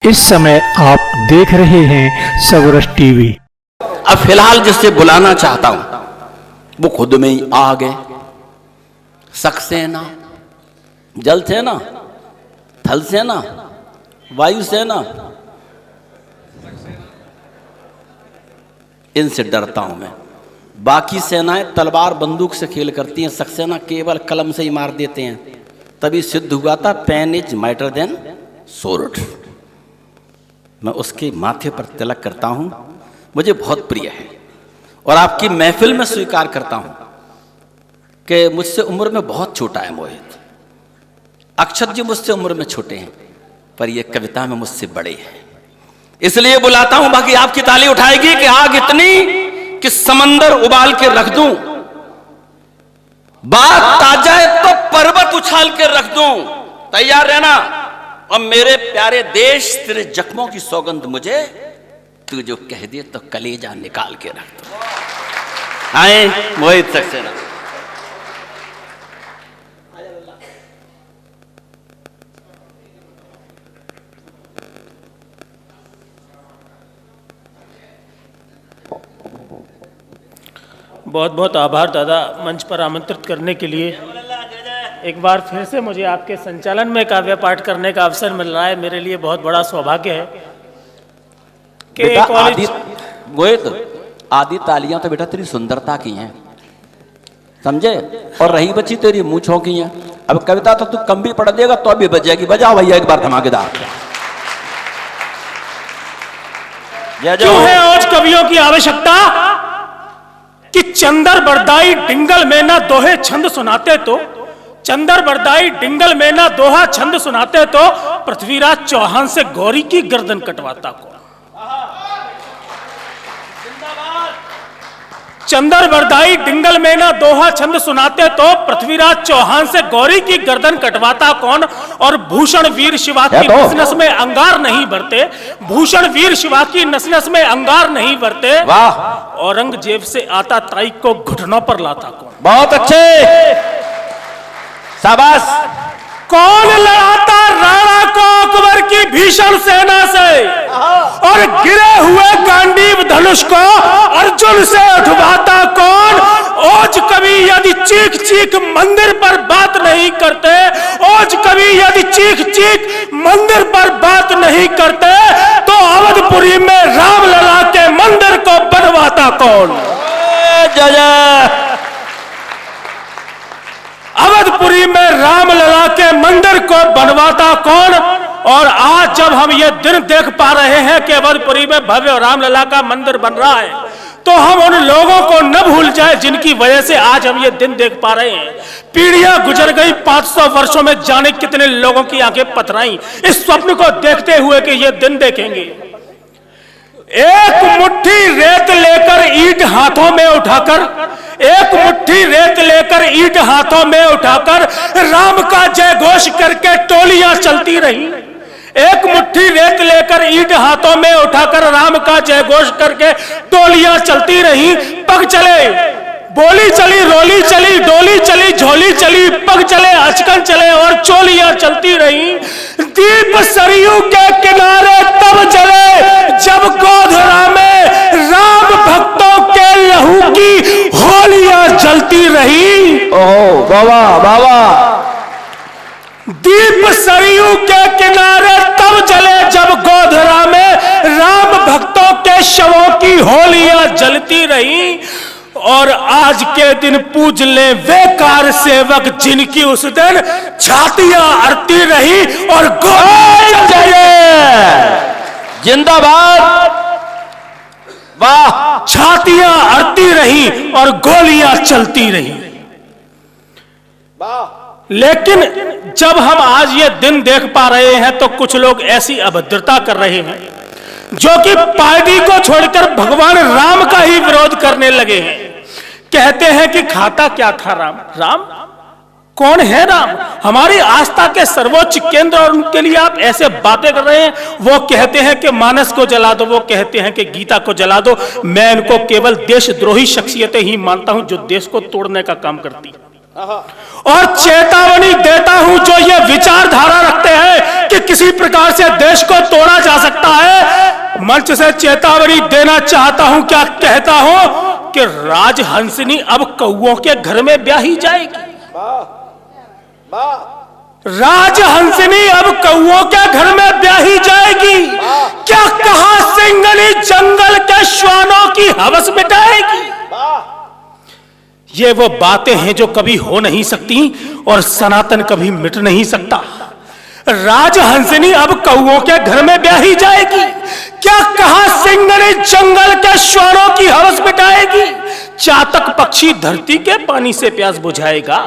इस समय आप देख रहे हैं सबरस टीवी। अब फिलहाल जिससे बुलाना चाहता हूं वो खुद में ही आ गए। सक्सेना, जल सेना, थल सेना, वायु सेना, इनसे डरता हूं मैं। बाकी सेनाएं तलवार बंदूक से खेल करती हैं, सक्सेना केवल कलम से ही मार देते हैं। तभी सिद्ध हुआ था pen is mightier than sword. मैं उसके माथे पर तिलक करता हूं, मुझे बहुत प्रिय है और आपकी महफिल में स्वीकार करता हूं कि मुझसे उम्र में बहुत छोटा है मोहित। अक्षत जी मुझसे उम्र में छोटे हैं पर ये कविता में मुझसे बड़े हैं, इसलिए बुलाता हूं। बाकी आपकी ताली उठाएगी कि आग इतनी कि समंदर उबाल के रख दूं, बात ताजा है तो पर्वत उछाल के रख दूं। तैयार रहना। और मेरे प्यारे देश, तेरे जख्मों की सौगंध मुझे तू जो कह दे तो कलेजा निकाल के रख दो। आए मोहित सक्सेना। बहुत बहुत आभार दादा, मंच पर आमंत्रित करने के लिए। एक बार फिर से मुझे आपके संचालन में काव्य पाठ करने का अवसर मिल रहा है, मेरे लिए बहुत बड़ा सौभाग्य है कि आदि तालियां तो बेटा तेरी सुंदरता की हैं, समझे, और रही बची तेरी मूंछों की हैं। अब कविता तो तू कम भी पढ़ देगा तो अभी बजेगी। बजाओ भैया एक बार धमाकेदार। क्यों है आज कवियों की आवश्यकता कि चंदर बरदाई डिंगल में ना दोहे छंद सुनाते तो, चंदर बरदाई डिंगल में ना दोहा छंद सुनाते तो पृथ्वीराज चौहान से गौरी की गर्दन कटवाता कौन। चंदर बरदाई डिंगल में ना दोहा छंद सुनाते तो पृथ्वीराज चौहान से गौरी की गर्दन कटवाता कौन। और भूषण वीर शिवा की नस नस में अंगार नहीं भरते, भूषण वीर शिवा की नस नस में अंगार नहीं भरते। औरंगजेब से आता ताई को घुटनों पर लाता कौन। बहुत अच्छे, शाबाश। कौन लड़ाता राणा को अकबर की भीषण सेना से और गिरे हुए गांडीव धनुष को अर्जुन से उठवाता कौन। ओज कवि यदि चीख चीख मंदिर पर बात नहीं करते, ओज कवि यदि चीख चीख मंदिर पर बात नहीं करते तो अवधपुरी में रामलला के मंदिर को बनवाता कौन। जय। अवधपुरी में रामलला के मंदिर को बनवाता कौन। और आज जब हम ये दिन देख पा रहे हैं कि अवधपुरी में भव्य रामलला का मंदिर बन रहा है तो हम उन लोगों को न भूल जाए जिनकी वजह से आज हम ये दिन देख पा रहे हैं। पीढ़ियां गुजर गई, 500 वर्षों में जाने कितने लोगों की आंखें पथराई इस स्वप्न को देखते हुए कि ये दिन देखेंगे। एक मुट्ठी रेत लेकर ईंट हाथों में उठाकर, एक मुट्ठी रेत लेकर ईंट हाथों में उठाकर राम का जय घोष करके टोलियां चलती रही। एक मुट्ठी रेत लेकर ईंट हाथों में उठाकर राम का जय घोष करके टोलियां चलती रही। पग चले, बोली चली, रोली चली, डोली चली, झोली चली, पग चले, अचकन चले और चोलियां चलती रही। दीप सरयू के किनारे तब जले जब गोधरा में राम भक्तों के लहू की होलियां जलती रही। ओहो बाबा बाबा। दीप सरयू के किनारे तब जले जब गोधरा में राम भक्तों के शवों की होलियां जलती रही। और आज के दिन पूज ले वे कार सेवक जिनकी उस दिन छातियां अड़ती रही और जिंदाबाद। वाह। छातियां अड़ती रही और गोलियां चलती रही। लेकिन जब हम आज ये दिन देख पा रहे हैं तो कुछ लोग ऐसी अभद्रता कर रहे हैं जो कि पार्टी को छोड़कर भगवान राम का ही विरोध करने लगे हैं। कहते हैं कि खाता क्या था राम। राम कौन है राम? हमारी आस्था के सर्वोच्च केंद्र, और उनके लिए आप ऐसे बातें कर रहे हैं। वो कहते हैं कि मानस को जला दो, वो कहते हैं कि गीता को जला दो। मैं इनको केवल देशद्रोही शख्सियतें ही मानता हूं जो देश को तोड़ने का काम करती। और चेतावनी देता हूं जो ये विचारधारा रखते हैं कि किसी प्रकार से देश को तोड़ा जा सकता है, मंच से चेतावनी देना चाहता हूं, क्या कहता हूं कि राजहंसिनी अब कौओं के घर में ब्याही जाएगी। राजहंसिनी अब कौओं के घर में ब्याही जाएगी। क्या कहा सिंघनी जंगल के श्वानों की हवस मिटाएगी। ये वो बातें हैं जो कभी हो नहीं सकती और सनातन कभी मिट नहीं सकता। राजहंसिनी अब कौओं के घर में ब्याही जाएगी। क्या कहा सिंघनी जंगल के श्वानों की हवस मिटाएगी। चातक पक्षी धरती के पानी से प्यास बुझाएगा।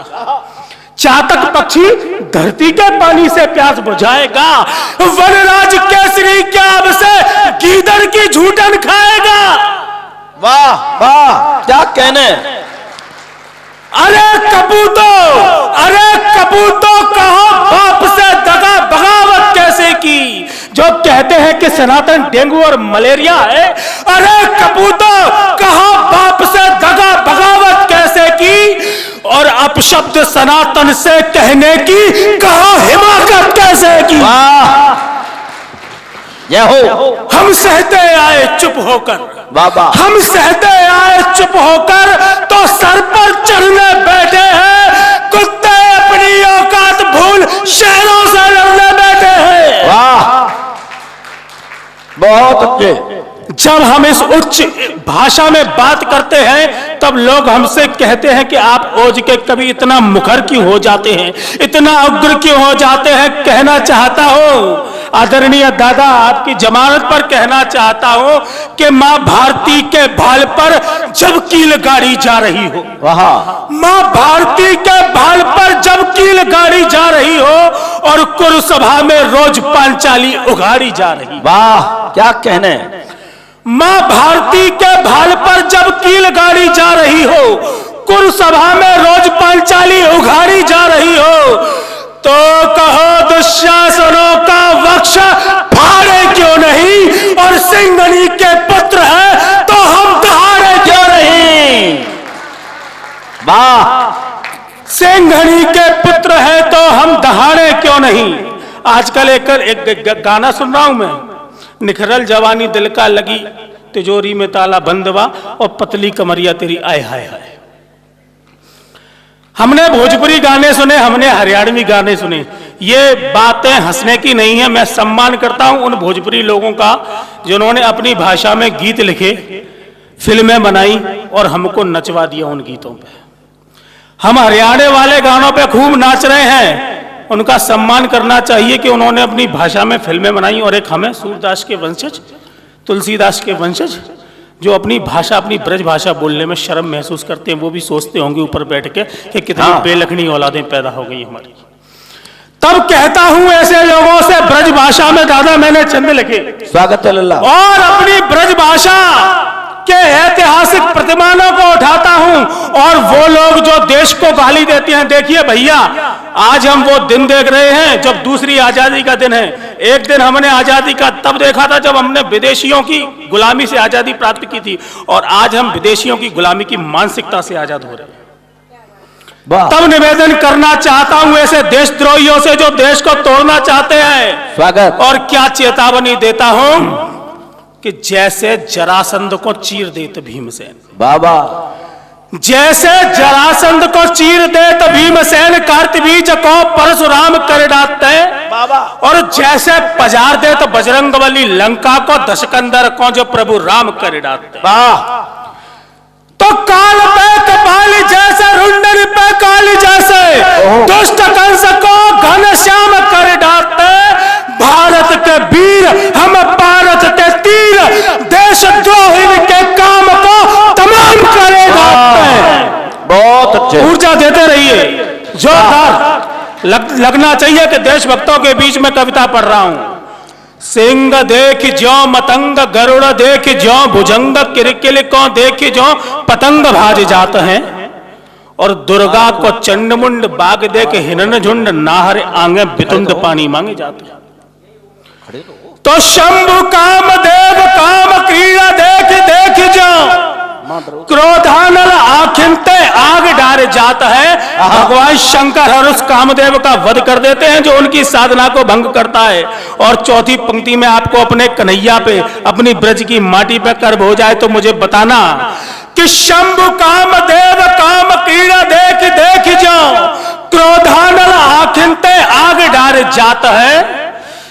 चातक पक्षी धरती के पानी से प्यास बुझाएगा। वनराज केसरी क्या अब से गीदड़ की झूठन खाएगा। वाह वाह, क्या कहने। अरे कपूतो कहो बाप से दगा बगावत कैसे की। जो कहते हैं कि सनातन डेंगू और मलेरिया है, अरे कपूतो कहो बाप से दगा बगावत कैसे की। और अपशब्द सनातन से कहने की कहो हिमाकत कैसे की। हम सहते आए चुप होकर, बाबा हम सहते आए चुप होकर, तो सर पर चढ़ने बैठे हैं। कुत्ते अपनी औकात भूल शेरों से लड़ने बैठे हैं। वाह, बहुत अच्छे। जब हम इस उच्च भाषा में बात करते हैं तब लोग हमसे कहते हैं कि आप ओज के कभी इतना मुखर क्यों हो जाते हैं, इतना उग्र क्यों हो जाते हैं। कहना चाहता हूं आदरणीय दादा, आपकी जमानत पर कहना चाहता हूं कि मां भारती के भाल पर जब कील गाड़ी जा रही हो, मां भारती के भाल पर जब कील गाड़ी जा रही हो और कुरुसभा में रोज पांचाली उघाड़ी जा रही। वाह, क्या कहने। मां भारती के भाल पर जब कील गाड़ी जा रही हो, कुरुसभा में रोज पांचाली उघाड़ी जा रही हो, तो कहो दुशासनों का वक्ष फाड़े क्यों नहीं। और सिंघनी के पुत्र है तो हम दहाड़े क्यों नहीं। वाह, सिंघनी के पुत्र है तो हम दहाड़े क्यों नहीं। आजकल एक गाना सुन रहा हूं मैं, निखरल जवानी दिल का लगी, तिजोरी में ताला बंदवा और पतली कमरिया तेरी आए हाय हाय। हमने भोजपुरी गाने सुने, हमने हरियाणवी गाने सुने। ये बातें हंसने की नहीं है। मैं सम्मान करता हूं उन भोजपुरी लोगों का जिन्होंने अपनी भाषा में गीत लिखे, फिल्में बनाई और हमको नचवा दिया उन गीतों पे। हम हरियाणा वाले गानों पे खूब नाच रहे हैं, उनका सम्मान करना चाहिए कि उन्होंने अपनी भाषा में फिल्में बनाई। और एक हमें सूरदास के वंशज, तुलसीदास के वंशज, जो अपनी भाषा, अपनी ब्रज भाषा बोलने में शर्म महसूस करते हैं, वो भी सोचते होंगे ऊपर बैठ के कि कितनी बेलखनी औलादें पैदा हो गई हमारी। तब कहता हूं ऐसे लोगों से ब्रज भाषा में दादा मैंने चंद लिखे, स्वागत है लल्ला। और अपनी ब्रज भाषा के ऐतिहासिक प्रतिमानों को उठाता हूं। और वो लोग जो देश को गाली देते हैं, देखिए भैया, आज हम वो दिन देख रहे हैं जब दूसरी आजादी का दिन है। एक दिन हमने आजादी का तब देखा था जब हमने विदेशियों की गुलामी से आजादी प्राप्त की थी, और आज हम विदेशियों की गुलामी की मानसिकता से आजाद हो रहे हैं। तब निवेदन करना चाहता हूं ऐसे देशद्रोहियों से जो देश को तोड़ना चाहते हैं, स्वागत। और क्या चेतावनी देता हूं कि जैसे जरासंध को चीर देत भीमसेन, बाबा, जैसे जरासंध को चीर देत भीमसेन, कार्तवीज को परशुराम कर डालते बाबा, और जैसे पजार देत बजरंगबली लंका को, दशकंदर को जो प्रभु राम कर डालते। तो काल पे कपाल जैसे, रुंडन पे काल जैसे, दुष्ट कंस को घनश्याम कर डालते। भारत के वीर हम भारत के तीर, देशद्रोही के काम को तमाम करेगा। बहुत अच्छे, ऊर्जा देते रहिए, जोरदार लगना चाहिए कि देशभक्तों के बीच में कविता पढ़ रहा हूं। सिंह देख ज्यों मतंग, गरुड़ देख ज्यों भुजंग, किरकिल को देख ज्यों पतंग भाज जाते हैं, और दुर्गा को चंडमुंड बाग देख हिरन झुंड, नाहर आंगे बितुंड पानी मांगे जाते हैं। तो शंभु काम देव काम क्रीड़ा देख देख ज्यों क्रोधानल आखिंते आग डाल जाता है। भगवान शंकर और उस कामदेव का वध कर देते हैं जो उनकी साधना को भंग करता है। और चौथी पंक्ति में आपको अपने कन्हैया पे, अपनी ब्रज की माटी पे कर्ब हो जाए तो मुझे बताना कि शंभु कामदेव काम कीड़ा देख देख जाओ, क्रोधानल आखिंते आग डाल जाता है।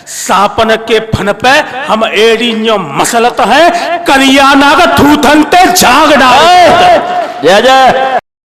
सापन के फन पे हम एड़ियों मसलत है, करिया नाग थूथनते झाग डाल। जय जय